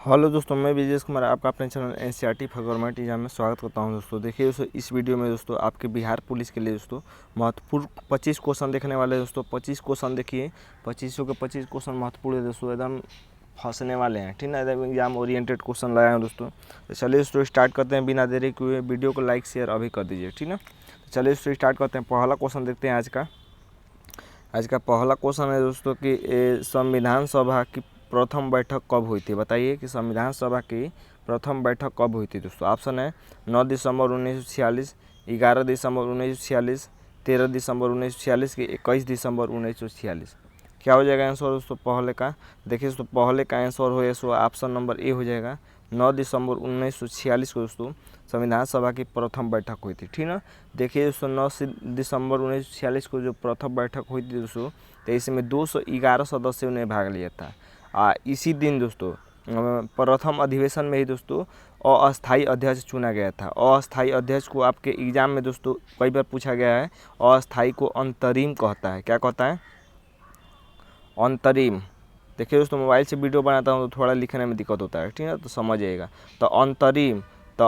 Hello दोस्तों, मैं विजय कुमार आपका अपने channel NCERT for government exam में स्वागत करता हूं। दोस्तों देखिए दोस्तों, इस वीडियो में दोस्तों आपके बिहार पुलिस के लिए दोस्तों महत्वपूर्ण 25 क्वेश्चन देखने वाले हैं। दोस्तों 25 क्वेश्चन देखिए, 25 के 25 क्वेश्चन महत्वपूर्ण है दोस्तों, एकदम फंसने वाले हैं, ठीक ना, एकदम एग्जाम ओरिएंटेड क्वेश्चन लाया हूँ दोस्तों। तो चलिए दोस्तों स्टार्ट करते हैं बिना देरी किए। वीडियो को लाइक शेयर अभी कर दीजिए, ठीक ना। तो चलिए दोस्तों स्टार्ट करते हैं। पहला क्वेश्चन देखते हैं आज का पहला क्वेश्चन है दोस्तों कि संविधान सभा की प्रथम बैठक कब हुई थी? बताइए कि संविधान सभा की प्रथम बैठक कब हुई थी दोस्तों। ऑप्शन है 9 दिसंबर 1946, 11 दिसंबर 1946, 13 दिसंबर 1946 की 21 दिसंबर 1946। क्या हो जाएगा आंसर दोस्तों पहले का? देखिए दोस्तों पहले का आंसर हो जाएगा ऑप्शन नंबर ए हो जाएगा। 9 दिसंबर 1946 को दोस्तों संविधान सभा की प्रथम बैठक हुई थी, ठीक ना। देखिए दोस्तों 9 दिसंबर 1946 को जो प्रथम बैठक हुई थी दोस्तों, तो इसमें 211 सदस्यों ने भाग लिया था। इसी दिन दोस्तों प्रथम अधिवेशन में ही दोस्तों अस्थायी अध्यक्ष चुना गया था। अस्थायी अध्यक्ष को आपके एग्जाम में दोस्तों कई बार पूछा गया है। अस्थायी को अंतरिम कहता है। क्या कहता है? अंतरिम। देखिए दोस्तों मोबाइल से वीडियो बनाता हूँ तो थोड़ा लिखने में दिक्कत होता है, ठीक है, तो समझ आएगा। तो अंतरिम, तो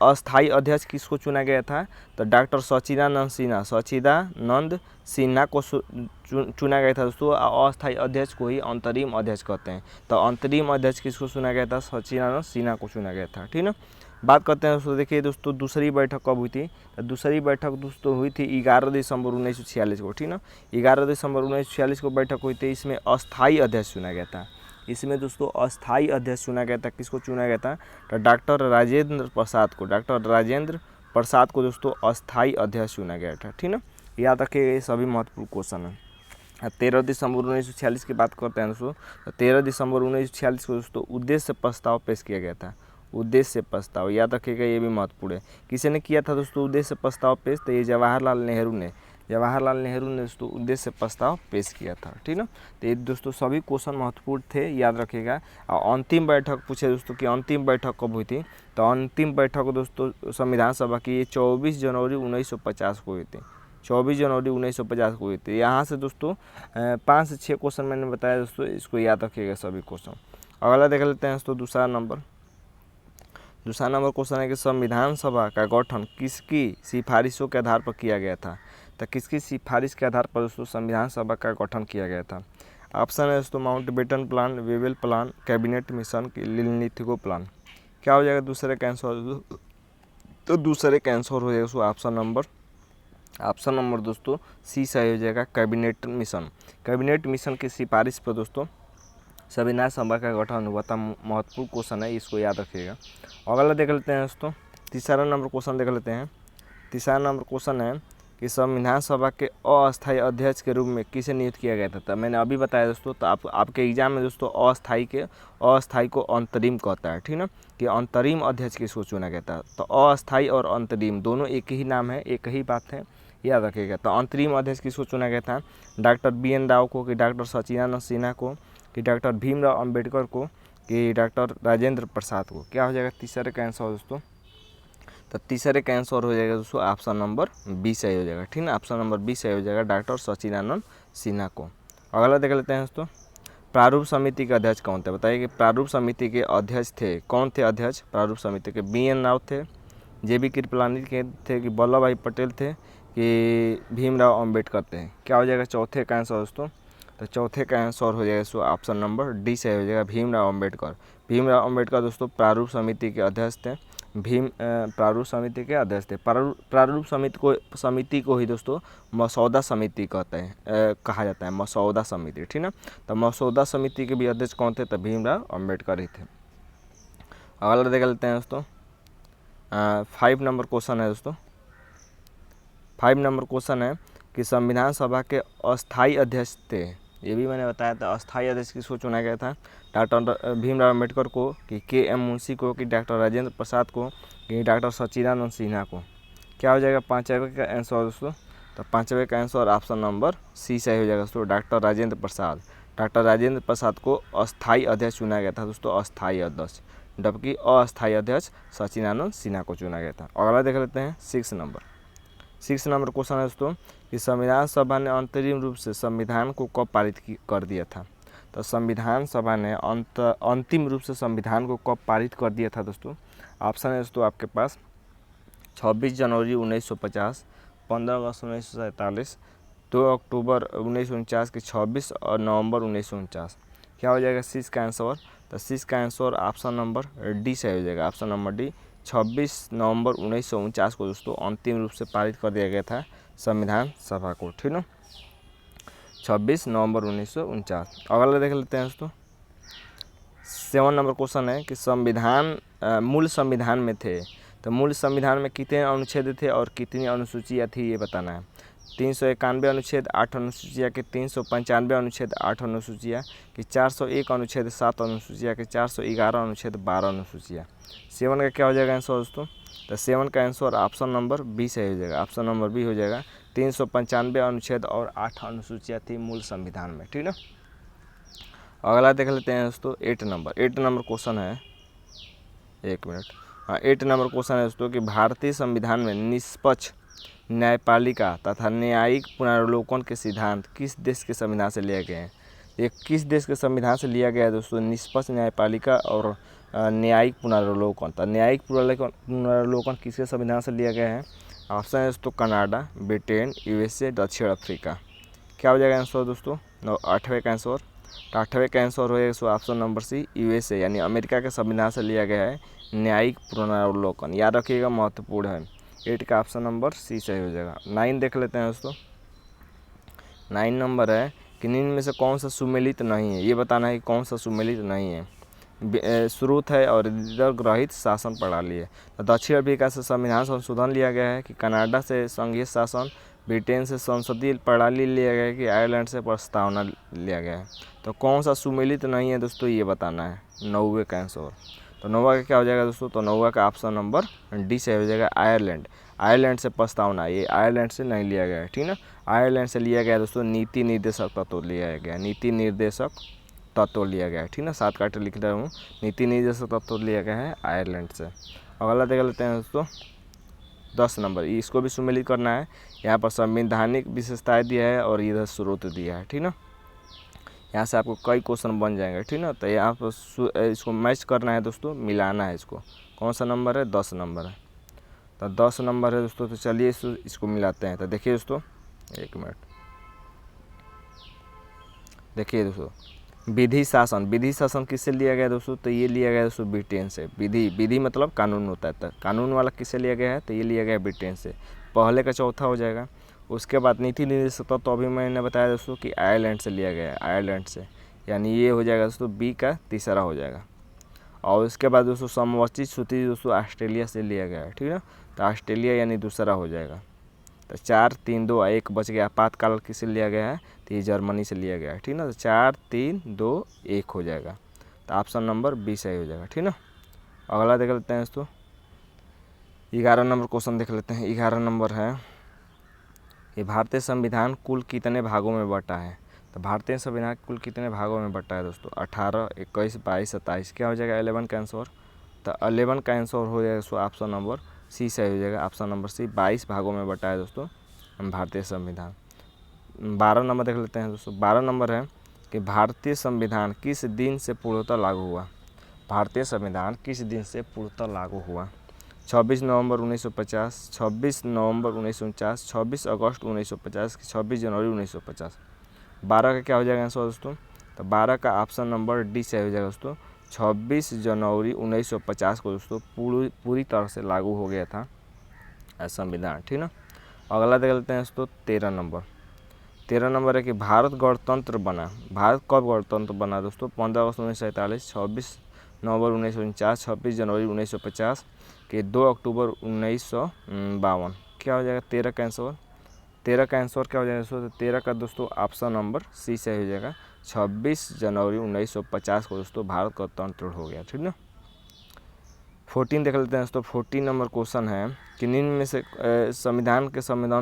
अस्थायी अध्यक्ष किसको चुना गया था? तो डॉक्टर सच्चिदानंद सिन्हा को चुना गया था दोस्तों। अस्थायी अध्यक्ष को ही अंतरिम अध्यक्ष कहते हैं। तो अंतरिम अध्यक्ष किसको चुना गया था? सच्चिदानंद सिन्हा को चुना गया था, ठीक ना। बात करते हैं दोस्तों, देखिए दोस्तों दूसरी बैठक कब हुई थी? तो दूसरी बैठक दोस्तों हुई थी 11 दिसंबर 1946 को, ठीक ना। 11 दिसंबर 1946 को बैठक हुई थी। इसमें अस्थायी अध्यक्ष चुना गया था। इसमें दोस्तों अस्थायी अध्यक्ष चुना गया था। किसको चुना गया था? तो डॉक्टर राजेंद्र प्रसाद को दोस्तों अस्थायी अध्यक्ष चुना गया था, ठीक ना। याद रखिए ये सभी महत्वपूर्ण क्वेश्चन है। 13 दिसंबर 1946 की बात करते हैं दोस्तों। तो 13 दिसंबर 1946 को दोस्तों उद्देश्य प्रस्ताव पेश किया गया था। उद्देश्य प्रस्ताव याद रखिएगा, ये भी महत्वपूर्ण है। किसी ने किया था दोस्तों उद्देश्य प्रस्ताव पेश? तो ये जवाहरलाल नेहरू ने दोस्तों उद्देश्य प्रस्ताव पेश किया था, ठीक ना। तो ये दोस्तों सभी क्वेश्चन महत्वपूर्ण थे, याद रखिएगा। और अंतिम बैठक पूछे दोस्तों कि अंतिम बैठक कब हुई थी? तो अंतिम बैठक दोस्तों संविधान सभा की 24 जनवरी 1950 को हुई थी। 24 जनवरी 1950 को हुई थी। यहाँ से दोस्तों 5 से 6 क्वेश्चन मैंने बताया दोस्तों, इसको याद रखिएगा सभी क्वेश्चन। अगला देख लेते हैं दोस्तों दूसरा नंबर क्वेश्चन है कि संविधान सभा का गठन किसकी सिफारिशों के आधार पर किया गया था? तो किसकी सिफारिश के आधार पर दोस्तों संविधान सभा का गठन किया गया था? ऑप्शन है दोस्तों Mountbatten plan, Wavell plan, cabinet mission की लिथगो प्लान। क्या हो जाएगा दूसरे का आंसर? तो दूसरे का आंसर हो जाएगा दोस्तों ऑप्शन नंबर दोस्तों सी सही हो जाएगा, कैबिनेट मिशन की सिफारिश पर दोस्तों संविधान सभा का गठन हुआ था। महत्वपूर्ण क्वेश्चन है, इसको याद रखिएगा। अगला देख लेते हैं दोस्तों तीसरा नंबर क्वेश्चन देख लेते हैं। तीसरा नंबर क्वेश्चन है कि संविधान सभा के अस्थायी अध्यक्ष के रूप में किसे नियुक्त किया गया था? तो मैंने अभी बताया दोस्तों। तो आपके एग्जाम में दोस्तों अस्थायी को अंतरिम कहता है, ठीक ना, कि अंतरिम अध्यक्ष किसको चुना गया था? तो अस्थायी और अंतरिम दोनों एक ही नाम है, एक ही बात है, याद रखिएगा। तो अंतरिम अध्यक्ष किसको चुना गया था? डॉक्टर BN राव को, कि डॉक्टर सच्चिदानंद सिन्हा को, कि डॉक्टर भीमराव अंबेडकर को, कि डॉक्टर राजेंद्र प्रसाद को। क्या हो जाएगा तीसरे का आंसर दोस्तों? तो तीसरे का आंसर हो जाएगा दोस्तों ऑप्शन नंबर बी सही हो जाएगा, ठीक ना। ऑप्शन नंबर बी सही हो जाएगा, डॉक्टर सच्चिदानंद सिन्हा को। अगला देख लेते हैं दोस्तों प्रारूप समिति के अध्यक्ष कौन थे? बताइए कि प्रारूप समिति के अध्यक्ष थे कौन थे? अध्यक्ष प्रारूप समिति के BN राव थे, JB कृपलानी के थे, कि वल्लभ भाई पटेल थे, कि भीमराव अंबेडकर थे। क्या हो जाएगा चौथे का आंसर दोस्तों? तो चौथे का आंसर हो जाएगा सो ऑप्शन नंबर डी से हो जाएगा, भीमराव अंबेडकर दोस्तों प्रारूप समिति के अध्यक्ष थे। प्रारूप समिति के अध्यक्ष थे। प्रारूप समिति को ही दोस्तों मसौदा समिति कहते हैं, कहा जाता है मसौदा समिति, ठीक ना। तो मसौदा समिति के भी अध्यक्ष कौन थे? तो भीमराव अंबेडकर ही थे। अगला देख लेते हैं दोस्तों 5 नंबर क्वेश्चन है दोस्तों। 5 नंबर क्वेश्चन है कि संविधान सभा के अस्थायी अध्यक्ष थे, ये भी मैंने बताया था। अस्थायी अध्यक्ष किसको चुना गया था? डॉक्टर भीमराव अंबेडकर को, कि KM मुंशी को, कि डॉक्टर राजेंद्र प्रसाद को, कि डॉक्टर सच्चिदानंद सिन्हा को। क्या हो जाएगा पांचवें का आंसर दोस्तों? तो पांचवें का आंसर ऑप्शन नंबर सी सही हो जाएगा दोस्तों, डॉक्टर राजेंद्र प्रसाद को अस्थायी अध्यक्ष चुना गया था दोस्तों, अस्थायी अध्यक्ष, जबकि अस्थायी अध्यक्ष सच्चिदानंद सिन्हा को चुना गया था। अगला देख लेते हैं 6 नंबर क्वेश्चन है दोस्तों कि संविधान सभा ने अंतरिम रूप से संविधान को कब पारित कर दिया था? तो संविधान सभा ने अंतिम रूप से संविधान को कब पारित कर दिया था दोस्तों? ऑप्शन है दोस्तों आपके पास 26 जनवरी 1950, 15 अगस्त 1947, 2 अक्टूबर 1949 के 26 और नवंबर 1949। क्या हो जाएगा सी का आंसर? तो सी का आंसर ऑप्शन नंबर डी से हो जाएगा। ऑप्शन नंबर डी 26 नवंबर 1949 को दोस्तों अंतिम रूप से पारित कर दिया गया था संविधान सभा को, ठीक ना, 26 नवंबर 1949। अगला देख लेते हैं दोस्तों। 7 नंबर क्वेश्चन है कि संविधान मूल संविधान में थे, तो मूल संविधान में कितने अनुच्छेद थे और कितनी अनुसूचियाँ थी ये बताना है। 391 अनुच्छेद 8 अनुसूचियाँ के 395 अनुच्छेद 8 अनुसूचियाँ कि 401 अनुच्छेद 7 अनुसूचियाँ के 411 अनुच्छेद 12 अनुसूचियाँ। 7 का क्या हो जाएगा आंसर दोस्तों? तो 7 का आंसर ऑप्शन नंबर बी से हो जाएगा। ऑप्शन नंबर बी हो जाएगा। 395 अनुच्छेद और 8 अनुसूचियाँ थी मूल संविधान में, ठीक ना। अगला देख लेते हैं दोस्तों 8 नंबर क्वेश्चन है, 1 मिनट। हाँ, 8 नंबर क्वेश्चन है दोस्तों कि भारतीय संविधान में निष्पक्ष न्यायपालिका तथा न्यायिक पुनरावलोकन के सिद्धांत किस देश के संविधान से लिए गए हैं? ये किस देश के संविधान से लिया गया है दोस्तों? निष्पक्ष न्यायपालिका और न्यायिक पुनरावलोकन। तो न्यायिक पुनरावलोकन किसके संविधान से लिया गया है? ऑप्शन है दोस्तों कनाडा, ब्रिटेन, USA, दक्षिण अफ्रीका। क्या हो जाएगा आंसर दोस्तों? 8वें का आंसर। तो 8वें का आंसर होगा ऑप्शन नंबर सी USA यानी अमेरिका के संविधान से लिया गया है न्यायिक पुनरावलोकन। याद रखिएगा, महत्वपूर्ण है। 8 का ऑप्शन नंबर सी सही हो जाएगा। 9 देख लेते हैं दोस्तों। 9 नंबर है कि निम्न में से कौन सा सुमेलित नहीं है, ये बताना है कि कौन सा सुमेलित नहीं है। स्रोत है और ग्रहित शासन प्रणाली है। तो दक्षिण अफ्रीका से संविधान संशोधन लिया गया है कि कनाडा से संघीय शासन, ब्रिटेन से संसदीय प्रणाली लिया गया है कि आयरलैंड से प्रस्तावना लिया गया है। तो कौन सा सुमेलित नहीं है दोस्तों, ये बताना है। 9वें का आंसर। तो 9वां का क्या हो जाएगा दोस्तों? तो 9वां का ऑप्शन नंबर डी से हो जाएगा आयरलैंड से प्रस्तावना। ये आयरलैंड से नहीं लिया गया है, ठीक ना। आयरलैंड से लिया गया दोस्तों नीति निर्देशक तत्व लिया गया, नीति निर्देशक तत्व लिया गया है, ठीक ना। 7 काट लिख रहा हूँ, नीति निर्देशक तत्व लिया गया है आयरलैंड से। अगला देख लेते हैं दोस्तों 10 नंबर। इसको भी सुमेलित करना है। यहाँ पर संवैधानिक विशेषताएँ दिया है और इधर स्रोत दिया है, ठीक ना। यहाँ से आपको कई क्वेश्चन बन जाएंगे, ठीक ना। तो यहाँ पर इसको मैच करना है दोस्तों, मिलाना है इसको। कौन सा नंबर है? 10 नंबर है। तो 10 नंबर है दोस्तों। तो चलिए इसको मिलाते हैं। तो देखिए दोस्तों, 1 मिनट। देखिए दोस्तों, विधि शासन किससे लिया गया दोस्तों? तो ये लिया गया दोस्तों ब्रिटेन से। विधि मतलब कानून होता है। तो कानून वाला किससे लिया गया है? तो ये लिया गया ब्रिटेन से। पहले का चौथा हो जाएगा। उसके बाद नीति निर्देशक तत्व तो अभी मैंने बताया दोस्तों कि आयरलैंड से लिया गया है, आयरलैंड से, यानी ये हो जाएगा दोस्तों बी का तीसरा हो जाएगा। और उसके बाद दोस्तों समवर्ती सूची दोस्तों ऑस्ट्रेलिया से लिया गया है, ठीक है। तो ऑस्ट्रेलिया यानी दूसरा हो जाएगा। तो 4, 3, 2, 1 बच गया। आपातकाल किससे लिया गया है? तो ये जर्मनी से लिया गया है, ठीक ना। तो 4, 3, 2, 1 हो जाएगा। तो ऑप्शन नंबर बी सही हो जाएगा, ठीक ना। अगला देख लेते हैं दोस्तों 11 नंबर क्वेश्चन देख लेते हैं। 11 नंबर है कि भारतीय संविधान कुल कितने भागों में बटा है? तो भारतीय संविधान कुल कितने भागों में बटा है दोस्तों? 18, 21, 22, 27। क्या हो जाएगा 11 का आंसर? तो 11 का आंसर हो जाएगा दोस्तों ऑप्शन नंबर सी सही हो जाएगा। ऑप्शन नंबर सी 22 भागों में बटा है दोस्तों भारतीय संविधान। 12 नंबर देख लेते हैं दोस्तों। 12 नंबर है कि भारतीय संविधान किस दिन से पूर्णतः लागू हुआ? भारतीय संविधान किस दिन से पूर्णतः लागू हुआ? 26 नवंबर 1950, 26 नवंबर 1949, 26 अगस्त 1950, 26 जनवरी 1950। 12 का क्या हो जाएगा आंसर दोस्तों? तो 12 का ऑप्शन नंबर डी से हो जाएगा दोस्तों 26 जनवरी 1950 को दोस्तों पूरी तरह से लागू हो गया था संविधान, ठीक ना। अगला देख लेते हैं दोस्तों 13 नंबर। 13 नंबर है कि भारत गणतंत्र बना। भारत कब गणतंत्र बना दोस्तों? 15 अगस्त 1947, 26 नवंबर 1949, 26 जनवरी 1950 के 2 अक्टूबर 1952। क्या हो जाएगा 13 का आंसर? 13 का आंसर क्या हो जाएगा दोस्तों? तो 13 का दोस्तों ऑप्शन नंबर सी से हो जाएगा 26 जनवरी 1950 को दोस्तों भारत गणतंत्र हो गया, ठीक ना। 14 देख लेते हैं दोस्तों। 14 नंबर क्वेश्चन है कि निम्न में से संविधान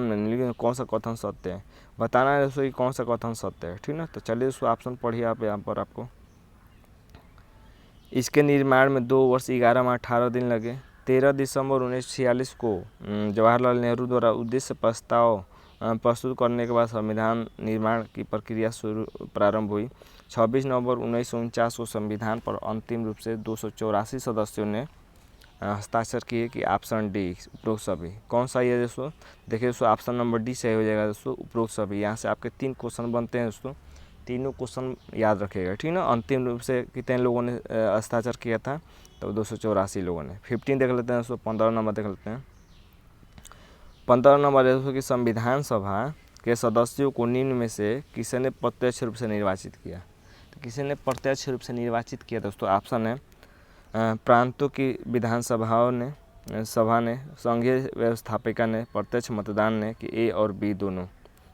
में निम्न कौन सा कथन सत्य है? बताना है दोस्तों कि कौन सा कथन सत्य है, ठीक ना। तो चलिए दोस्तों ऑप्शन पढ़िए आप यहाँ पर। आपको इसके निर्माण में 2 वर्ष 11 माह 18 दिन लगे। 13 दिसंबर 1946 को जवाहरलाल नेहरू द्वारा उद्देश्य प्रस्ताव प्रस्तुत करने के बाद संविधान निर्माण की प्रक्रिया प्रारंभ हुई। 26 नवंबर 1949 को संविधान पर अंतिम रूप से 284 सदस्यों ने हस्ताक्षर किए कि ऑप्शन डी उपरोक्त सभी। कौन सा ये दोस्तों? देखिए दोस्तों, ऑप्शन नंबर डी सही हो जाएगा दोस्तों, उपरोक्त सभी। यहाँ से आपके 3 क्वेश्चन बनते हैं दोस्तों, तीनों क्वेश्चन याद रखिएगा, ठीक ना। अंतिम रूप से कितने लोगों ने हस्ताक्षर किया था? तो 284 लोगों ने। 15 देख लेते हैं दोस्तों, 15 नंबर देख लेते हैं। 15 नंबर है दोस्तों कि संविधान सभा के सदस्यों को निम्न में से किसने प्रत्यक्ष रूप से निर्वाचित किया? तो किसी ने प्रत्यक्ष रूप से निर्वाचित किया दोस्तों? ऑप्शन है प्रांतों की विधानसभाओं ने सभा ने, संघीय व्यवस्थापिका ने, प्रत्यक्ष मतदान ने कि ए और बी दोनों।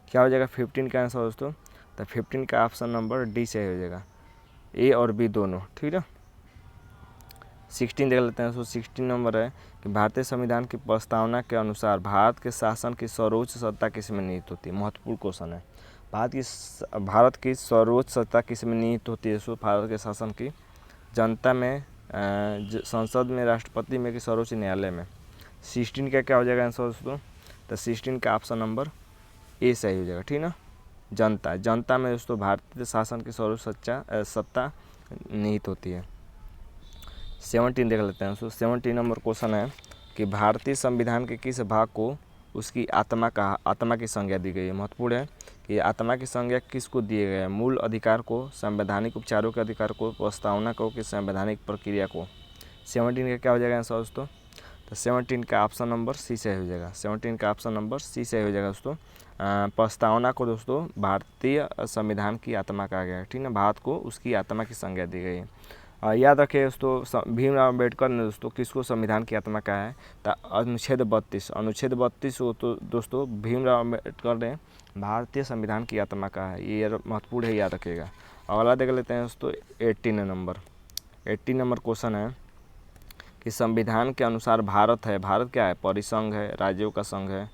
क्या हो जाएगा 15 का आंसर दोस्तों? तो 15 का ऑप्शन नंबर डी सही हो जाएगा, ए और बी दोनों, ठीक है। 16 देख लेते हैं दोस्तों। 16 नंबर है कि भारतीय संविधान की प्रस्तावना के अनुसार भारत के शासन की सर्वोच्च सत्ता किस में निहित होती है? महत्वपूर्ण क्वेश्चन है। भारत की सर्वोच्च सत्ता किस में निहित होती है दोस्तों? भारत के शासन की जनता में, संसद में, राष्ट्रपति में कि सर्वोच्च न्यायालय में? 16 का क्या हो जाएगा आंसर दोस्तों? तो 16 का ऑप्शन नंबर ए सही हो जाएगा, ठीक ना। जनता में दोस्तों भारतीय शासन की सर्वोच्च सत्ता निहित होती है। 17 देख लेते हैं दोस्तों। 17 नंबर क्वेश्चन है कि भारतीय संविधान के किस भाग को उसकी आत्मा की संज्ञा दी गई है? महत्वपूर्ण है कि आत्मा की संज्ञा किसको दिए गए हैं? मूल अधिकार को, संवैधानिक उपचारों के अधिकार को, प्रस्तावना को कि संवैधानिक प्रक्रिया को? 17 का क्या हो जाएगा आंसर दोस्तों? तो 17 का ऑप्शन नंबर सी सही हो जाएगा। 17 का ऑप्शन नंबर सी सही हो जाएगा दोस्तों। प्रस्तावना को दोस्तों भारतीय संविधान की आत्मा कहा गया है, ठीक है। भारत को उसकी आत्मा की संज्ञा दी गई है। याद रखिए दोस्तों, भीमराव अम्बेडकर ने दोस्तों किसको संविधान की आत्मा कहा है? तो अनुच्छेद 32 को तो दोस्तों भीमराव अम्बेडकर ने भारतीय संविधान की आत्मा कहा है। ये महत्वपूर्ण है, याद रखिएगा। अगला देख लेते हैं दोस्तों 18 नंबर क्वेश्चन है कि संविधान के अनुसार भारत क्या है? परिसंघ है, राज्यों का संघ है,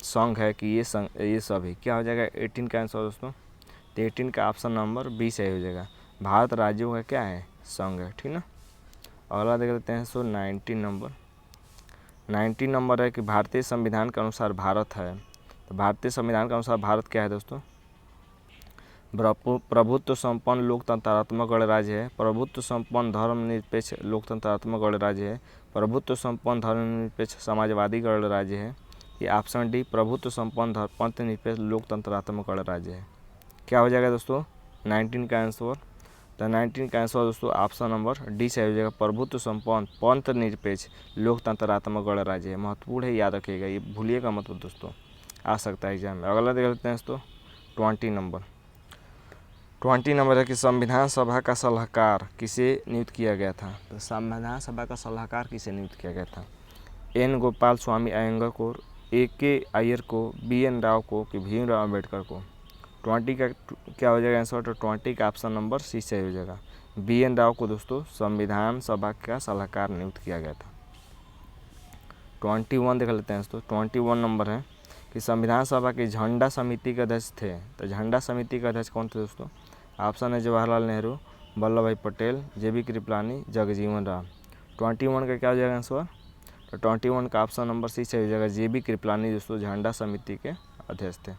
संघ है कि ये सभी? क्या हो जाएगा 18 का आंसर दोस्तों? तो 18 का ऑप्शन नंबर बी सही हो जाएगा। भारत राज्यों का क्या है? संघ है, ठीक ना। अगला देख लेते हैं सो 19 नंबर है कि भारतीय संविधान के अनुसार भारत है। तो भारतीय संविधान के अनुसार भारत क्या है दोस्तों? प्रभुत्व संपन्न लोकतंत्रात्मक गणराज्य है, प्रभुत्व संपन्न धर्मनिरपेक्ष लोकतंत्रात्मक गणराज्य है, प्रभुत्व संपन्न धर्मनिरपेक्ष समाजवादी गणराज्य है। ये ऑप्शन डी प्रभुत्व संपन्न पंथनिरपेक्ष लोकतंत्रात्मक गणराज्य है। क्या हो जाएगा दोस्तों 19 का आंसर? तो 19 का आंसर दोस्तों ऑप्शन नंबर डी सही हो जाएगा, प्रभुत्व संपन्न पंथनिरपेक्ष लोकतंत्रात्मक गणराज्य है। महत्वपूर्ण है, याद रखिएगा, ये भूलिएगा मत दोस्तों, आ सकता है एग्जाम में। अगला देख लेते हैं दोस्तों 20 नंबर है कि संविधान सभा का सलाहकार किसे नियुक्त किया गया था? तो संविधान सभा का सलाहकार किसे नियुक्त किया गया था? एन गोपाल स्वामी अयंगर को, AK अय्यर को, BN राव को कि भीमराव अम्बेडकर को? 20 का क्या हो जाएगा आंसर? तो 20 का ऑप्शन नंबर सी सही हो जाएगा। BN राव को दोस्तों संविधान सभा का सलाहकार नियुक्त किया गया था। 21 देख लेते हैं दोस्तों। 21 नंबर है कि संविधान सभा की झंडा समिति के अध्यक्ष थे। तो झंडा समिति के अध्यक्ष कौन थे दोस्तों? ऑप्शन है जवाहरलाल नेहरू, वल्लभ भाई पटेल, JB कृपलानी, जगजीवन राम। 21 का क्या हो जाएगा आंसर? तो 21 का ऑप्शन नंबर सी सही हो जाएगा, JB कृपलानी दोस्तों झंडा समिति के अध्यक्ष थे।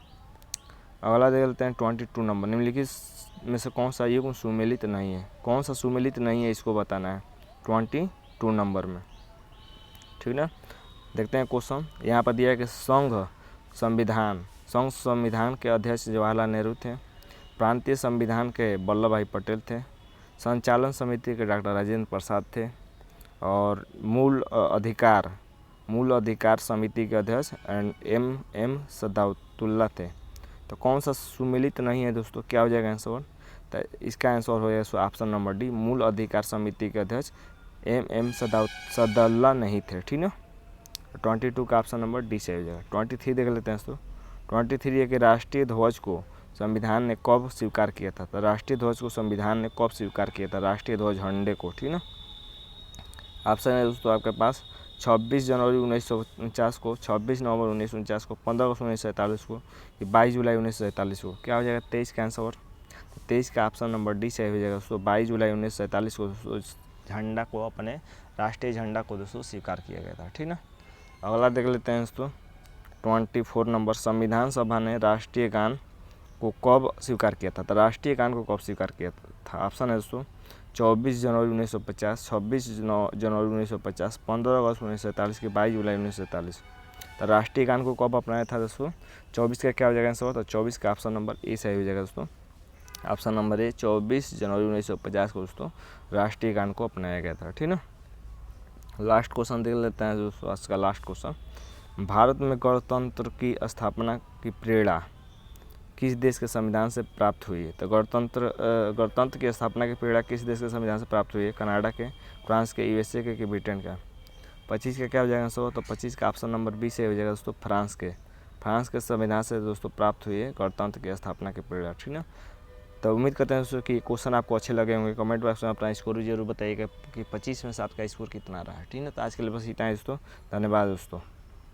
अगला देख लेते हैं 22 नंबर। निम्नलिखित में से कौन सा युग सुमेलित नहीं है? कौन सा सुमेलित नहीं है इसको बताना है 22 नंबर में, ठीक ना। देखते हैं क्वेश्चन, यहाँ पर दिया है कि संघ संविधान के अध्यक्ष जवाहरलाल नेहरू थे, प्रांतीय संविधान के वल्लभ भाई पटेल थे, संचालन समिति के डॉक्टर राजेंद्र प्रसाद थे, और मूल अधिकार समिति के अध्यक्ष M सदाउतुल्ला थे। तो कौन सा सुमेलित नहीं है दोस्तों? क्या हो जाएगा आंसर? तो इसका आंसर हो जाएगा ऑप्शन नंबर डी, मूल अधिकार समिति के अध्यक्ष M सदाउतुल्ला नहीं थे, ठीक ना। 22 का ऑप्शन नंबर डी से हो जाएगा। 23 देख लेते हैं दोस्तों। 23 है कि राष्ट्रीय ध्वज को संविधान ने कब स्वीकार किया था? तो राष्ट्रीय ध्वज को संविधान ने कब स्वीकार किया था? राष्ट्रीय ध्वज झंडे को, ठीक ना। ऑप्शन है दोस्तों आपके पास 26 जनवरी 1949 को, 26 नवंबर 1949 को, 15 अगस्त 1947 को, 22 जुलाई 1947 को। क्या हो जाएगा 23 का आंसर? 23 का ऑप्शन नंबर डी सही हो जाएगा दोस्तों। 22 जुलाई 1947 को झंडा को, अपने राष्ट्रीय झंडा को दोस्तों स्वीकार किया गया था, ठीक ना। अगला देख लेते हैं दोस्तों 24 नंबर, संविधान सभा ने राष्ट्रीय गान को कब स्वीकार किया था? तो राष्ट्रीय गान को कब स्वीकार किया था? ऑप्शन है दोस्तों 24 जनवरी 1950, 26 जनवरी 1950, 15 अगस्त 1947 की 22 जुलाई 1947। तो राष्ट्रीय गान को कब अपनाया था दोस्तों? 24 का क्या हो जाएगा आंसर? तो 24 का ऑप्शन नंबर ए सही हो जाएगा दोस्तों। ऑप्शन नंबर ए 24 जनवरी 1950 को दोस्तों राष्ट्रीय गान को अपनाया गया था। ठीक ना। लास्ट क्वेश्चन देख लेते हैं दोस्तों, आज का लास्ट क्वेश्चन। भारत में गणतंत्र की स्थापना की प्रेरणा किस देश के संविधान से प्राप्त हुई है? तो गणतंत्र की स्थापना की प्रेरणा किस देश के संविधान से प्राप्त हुई है? कनाडा के, फ्रांस के, यूएसए के, ब्रिटेन का? 25 का क्या हो जाएगा आंसर? तो 25 का ऑप्शन नंबर बी से हो जाएगा दोस्तों फ्रांस के संविधान से दोस्तों प्राप्त हुई है गणतंत्र की स्थापना की प्रेरणा। ठीक ना। तो उम्मीद करते हैं दोस्तों कि क्वेश्चन आपको अच्छे लगे होंगे। कमेंट बॉक्स में अपना स्कोर जरूर बताइएगा कि 25 में से आपका स्कोर कितना रहा है। ठीक है। तो आज के लिए बस इतना है दोस्तों। धन्यवाद दोस्तों।